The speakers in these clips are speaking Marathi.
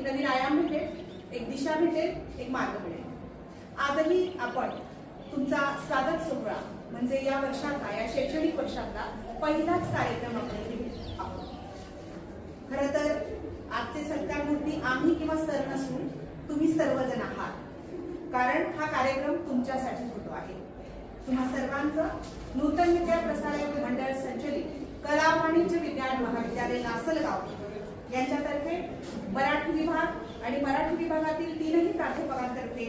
एक नवीन आयाम भेटेल, एक दिशा भेटेल, एक मार्ग मिळेल। आजही आपण तुमचा स्वागत सोहळा म्हणजे या वर्षाचा, या शैक्षणिक वर्षातला पहिलाच कार्यक्रम आपण घेत आहोत। खरं तर आजचे सत्कारमूर्ती आम्ही किंवा सर नसून तुम्ही सर्वजण आहात, कारण हा कार्यक्रम तुमच्यासाठी होतो आहे। तुम्हा सर्वांचं नूतन विद्या प्रसारक मंडळ संचलित कला वाणिज्य विज्ञान महाविद्यालय लासलगाव यांच्यातर्फे मराठी विभाग आणि मराठी विभागातील तीनही प्राध्यापकांतर्फे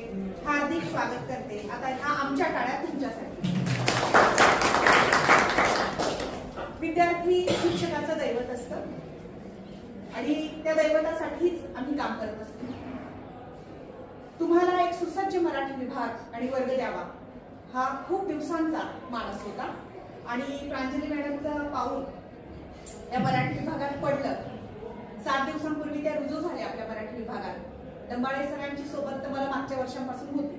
हार्दिक स्वागत करते। आता ह्या आमच्या टाळ्या तुमच्यासाठी। विद्यार्थी शिक्षकाचं दैवत असतं आणि त्या दैवतासाठीच आम्ही काम करत असतो। तुम्हाला एक सुसज्ज मराठी विभाग आणि वर्ग द्यावा हा खूप दिवसांचा मानस होता आणि प्रांजली मॅडमचं पाऊल या मराठी विभागात पडलं। 7 दिवसांपूर्वी त्या रुजू झाल्या आपल्या मराठी विभागात। डंबाळे सरांची सोबत तर मला मागच्या वर्षांपासून होती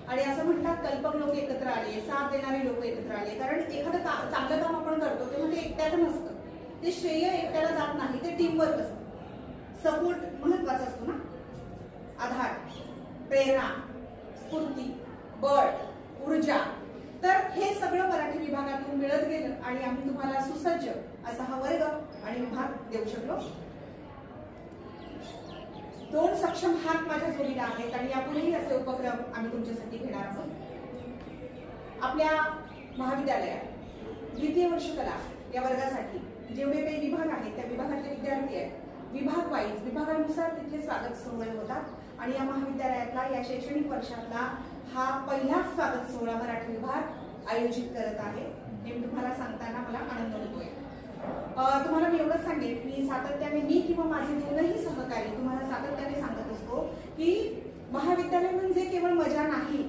आणि असं म्हणतात कल्पक लोक एकत्र आले, साथ देणारे लोक एकत्र आले। कारण एखादं चांगलं काम आपण करतो तेव्हा ते एकट्याचं नसतं, ते श्रेय एकट्याला जात नाही, ते टीम वर्क असतं। सपोर्ट महत्वाचा असतो ना, आधार, प्रेरणा, स्फूर्ती, बळ, ऊर्जा। तर हे सगळं मराठी विभागातून मिळत गेलं आणि आम्ही तुम्हाला सुसज्ज असा हा वर्ग आणि विभाग देऊ शकलो। 2 सक्षम हात माझ्या जोडीला आहेत आणि यापुढेही असे उपक्रम आम्ही तुमच्यासाठी घेणार आहोत। आपल्या महाविद्यालयात द्वितीय वर्ष कला या वर्गासाठी जेवढे काही विभाग आहेत त्या विभागातले विद्यार्थी आहेत, विभाग वाईज विभागानुसार तिथे स्वागत सोहळे होतात आणि या महाविद्यालयातला या शैक्षणिक वर्षातला हा पहिलाच स्वागत सोहळा मराठी विभाग आयोजित करत आहे। हे तुम्हाला सांगताना मला आनंद होतोय। तुम्हाला मी एवढंच सांगेन, मी सातत्याने मी किंवा माझे दोनही सहकारी तुम्हाला सातत्याने सांगत असतो की महाविद्यालय म्हणजे केवळ मजा नाही।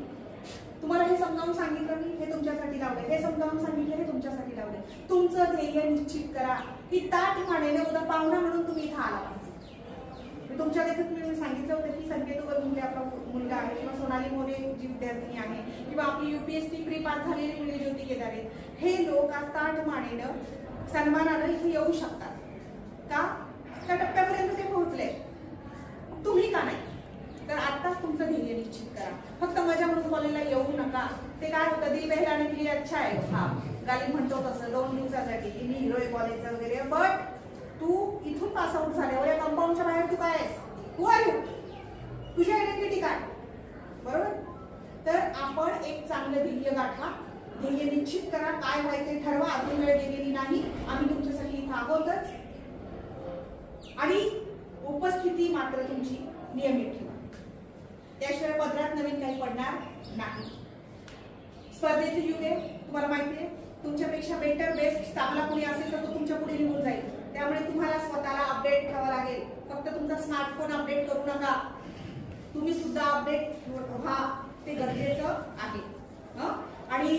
तुम्हाला हे समजावून सांगितलं मी, हे तुमच्यासाठी लावलंय, हे समजावून सांगितलं, हे तुमच्यासाठी लावलंय। तुमचं ध्येय निश्चित करा की ताठ मानेने उद्या पाहुणा म्हणून तुम्ही इथं आला पाहिजे। तुमच्या देखत मी सांगितलं होतं की संकेतवर मुले आपला मुलगा आहे किंवा सोनाली मोरे जी विद्यार्थिनी आहे किंवा आपली UPSC प्री पास झालेली मुले ज्योती केदारे, हे लोक आज ताठ मानेनं सन्मानानं इथे येऊ शकतात का? त्या टप्प्यापर्यंत ते पोहोचले, तुम्ही का नाही? तर आताच तुमचं ध्येय निश्चित करा। फक्त मजा म्हणून कॉलेजला येऊ नका। ते काय होतं, दिल बहलाने के लिए अच्छा है, हा गाली म्हणतो तसं 2 दिवसासाठी की मी हिरो आहे कॉलेजचा वगैरे। बट तू इथून पास आउट झाल्यावर या कंपाऊंडच्या बाहेर तू काय आहेस? Who are you? तुझी आयडेंटिटी काय? बरोबर? तर आपण एक चांगलं ध्येय गाठा, ध्येय निश्चित करा, काय व्हायचे ठरवा। अजून वेळ गेलेली नाही, आम्ही तुमच्यासाठी इथं आहोतच आणि उपस्थिती मात्र तुमची नियमित ठेवा, त्याशिवाय पदरात नवीन काही पडणार नाही। स्पर्धेचे युग आहे, तुम्हाला माहिती आहे। तुमच्यापेक्षा बेटर बेस्ट चांगला कोणी असेल तर तो तुमच्या पुढे निघून जाईल। त्यामुळे तुम्हाला स्वतःला अपडेट करावं लागेल। फक्त तुमचा स्मार्टफोन अपडेट करू नका, तुम्ही सुद्धा अपडेट व्हा, ते गरजेचं आहे। आणि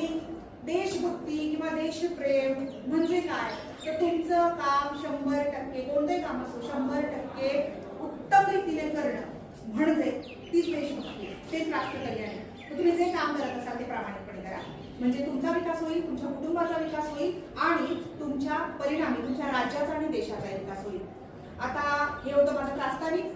देशभक्ती किंवा देशप्रेम म्हणजे काय, तर तुमचं काम 100% कोणतेही काम असो 100% उत्तम रीतीने करणं म्हणजे तीच देशभक्ती, तेच राष्ट्रकल्याण। तुम्ही जे काम करत असाल ते प्रामाणिकपणे करा, म्हणजे तुमचा विकास होईल, तुमच्या कुटुंबाचा विकास होईल आणि तुमच्या परिणामी तुमच्या राज्याचा आणि देशाचा विकास होईल। आता हे होतं माझं प्रास्ताविक।